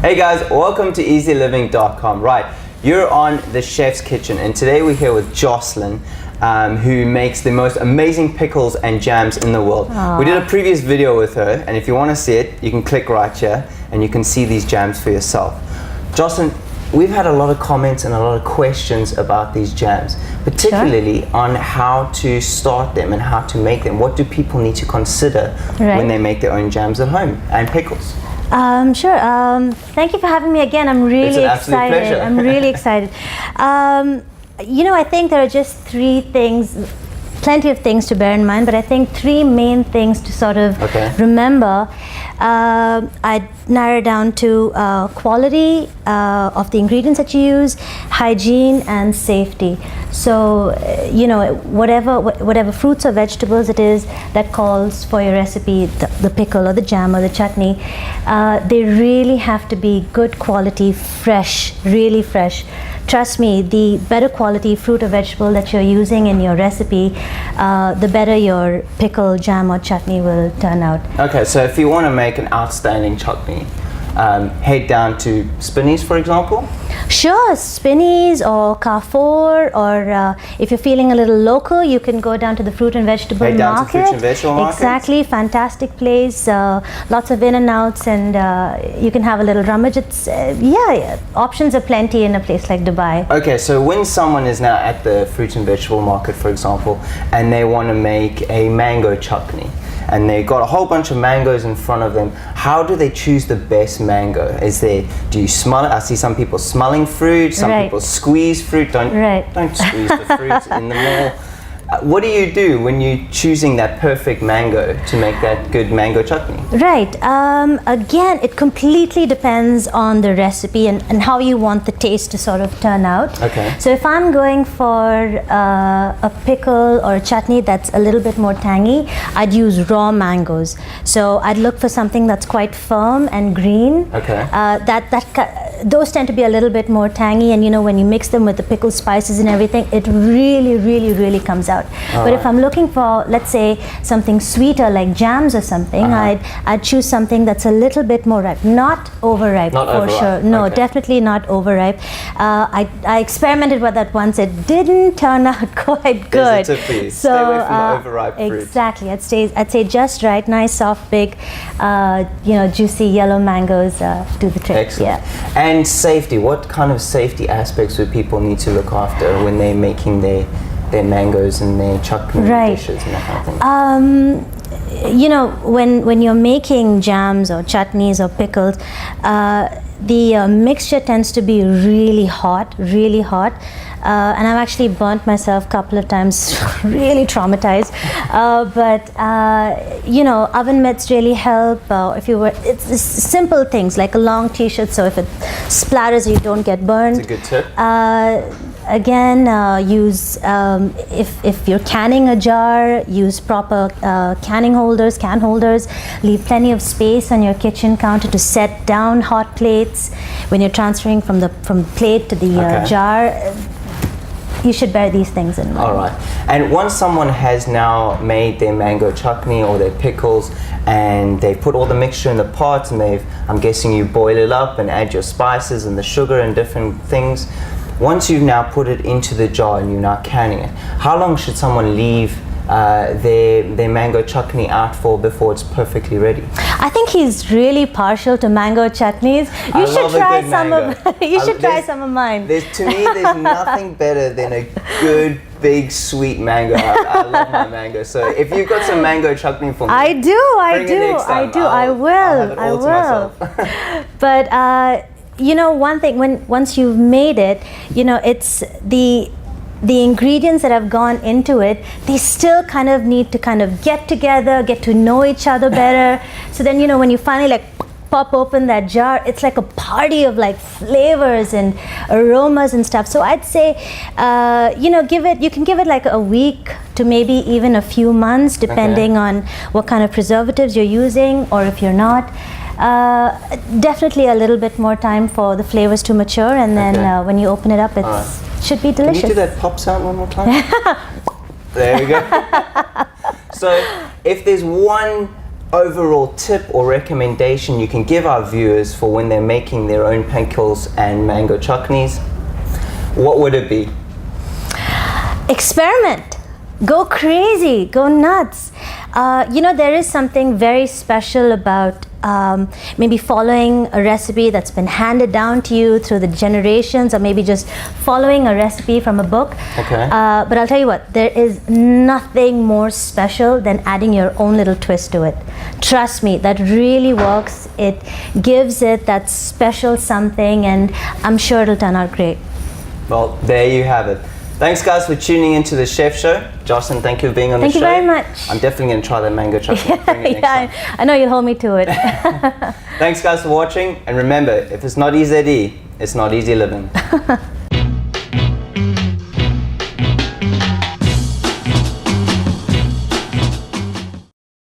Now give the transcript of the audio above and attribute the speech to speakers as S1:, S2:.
S1: Hey guys, welcome to eZeLiving.com. Right, you're on the chef's kitchen, and today we're here with Jocelyn, who makes the most amazing pickles and jams in the world.
S2: Aww.
S1: We did a previous video with her, and if you want to see it, you can click right here and you can see these jams for yourself. Jocelyn, we've had a lot of comments and a lot of questions about these jams, particularly on how to start them and how to make them. What do people need to consider when they make their own jams at home and pickles?
S2: Sure. Thank you for having me again. I'm really excited.
S1: Pleasure.
S2: I'm really excited. You know, I think there are just three things, plenty of things to bear in mind, but I think three main things to sort of remember. I'd narrow down to quality of the ingredients that you use, hygiene, and safety. So, you know, whatever fruits or vegetables it is that calls for your recipe, the pickle or the jam or the chutney, they really have to be good quality, fresh, really fresh. Trust me, the better quality fruit or vegetable that you're using in your recipe, the better your pickle, jam, or chutney will turn out.
S1: Okay, so if you want to make an outstanding chutney, head down to Spinney's, for example?
S2: Sure, Spinney's or Carrefour, or if you're feeling a little local, you can go down to the fruit and vegetable market.
S1: Head down to fruit and vegetable market?
S2: Exactly, fantastic place, lots of in and outs, and you can have a little rummage. It's, yeah, options are plenty in a place like Dubai.
S1: Okay, so when someone is now at the fruit and vegetable market, for example, and they want to make a mango chutney, and they got a whole bunch of mangoes in front of them, how do they choose the best mango? Do you smell it? I see some people smelling fruit, some people squeeze fruit. Don't squeeze the fruit in the mall. What do you do when you're choosing that perfect mango to make that good mango chutney?
S2: Right. Again, it completely depends on the recipe and how you want the taste to sort of turn out.
S1: Okay.
S2: So if I'm going for a pickle or a chutney that's a little bit more tangy, I'd use raw mangoes. So I'd look for something that's quite firm and green.
S1: Okay.
S2: Those tend to be a little bit more tangy, and you know, when you mix them with the pickle spices and everything, it really comes out. But if I'm looking for, let's say, something sweeter like jams or something, I'd choose something that's a little bit more ripe, not overripe. Sure. No, definitely not overripe. I experimented with that once. It didn't turn out quite good.
S1: There's a tip for you.
S2: So,
S1: stay away from the overripe fruit.
S2: Exactly. I'd say just right, nice, soft, big, you know, juicy yellow mangoes do the trick.
S1: Excellent.
S2: Yeah.
S1: And safety, what kind of safety aspects do people need to look after when they're making their mangoes and their chutney dishes and that kind of thing?
S2: You know, when you're making jams or chutneys or pickles, the mixture tends to be really hot, and I've actually burnt myself a couple of times, really traumatized. But you know, oven mitts really help. It's simple things like a long t-shirt, so if it splatters, you don't get burned.
S1: That's a good tip.
S2: Again, use if you're canning a jar, use proper can holders. Leave plenty of space on your kitchen counter to set down hot plates when you're transferring from plate to the jar. You should bear these things in mind.
S1: All right. And once someone has now made their mango chutney or their pickles, and they've put all the mixture in the pot, and I'm guessing you boil it up and add your spices and the sugar and different things. Once you've now put it into the jar and you're now canning it, how long should someone leave their mango chutney out for before it's perfectly ready?
S2: I think he's really partial to mango chutneys. You should try some of mine.
S1: To me, there's nothing better than a good big sweet mango. I love my mango. So if you've got some mango chutney for me,
S2: I will. But you know, one thing, once you've made it, you know, it's the ingredients that have gone into it, they still kind of need to kind of get together, get to know each other better. So then, you know, when you finally like pop open that jar, it's like a party of like flavors and aromas and stuff. So I'd say, you know, you can give it like a week to maybe even a few months, depending on what kind of preservatives you're using, or if you're not. Definitely a little bit more time for the flavors to mature, and then when you open it up, it should be delicious.
S1: Can you do that pop sound one more time? There we go. So if there's one overall tip or recommendation you can give our viewers for when they're making their own pancakes and mango chutneys, what would it be?
S2: Experiment. Go crazy. Go nuts. There is something very special about maybe following a recipe that's been handed down to you through the generations, or maybe just following a recipe from a book.
S1: Okay.
S2: But I'll tell you what, there is nothing more special than adding your own little twist to it. Trust me, that really works. It gives it that special something, and I'm sure it'll turn out great.
S1: Well, there you have it. Thanks guys for tuning into the Chef Show. Jocelyn, thank you for being on the show.
S2: Thank you very much.
S1: I'm definitely going to try that mango chutney.
S2: I know you'll hold me to it.
S1: Thanks guys for watching, and remember, if it's not eZe, it's not easy living.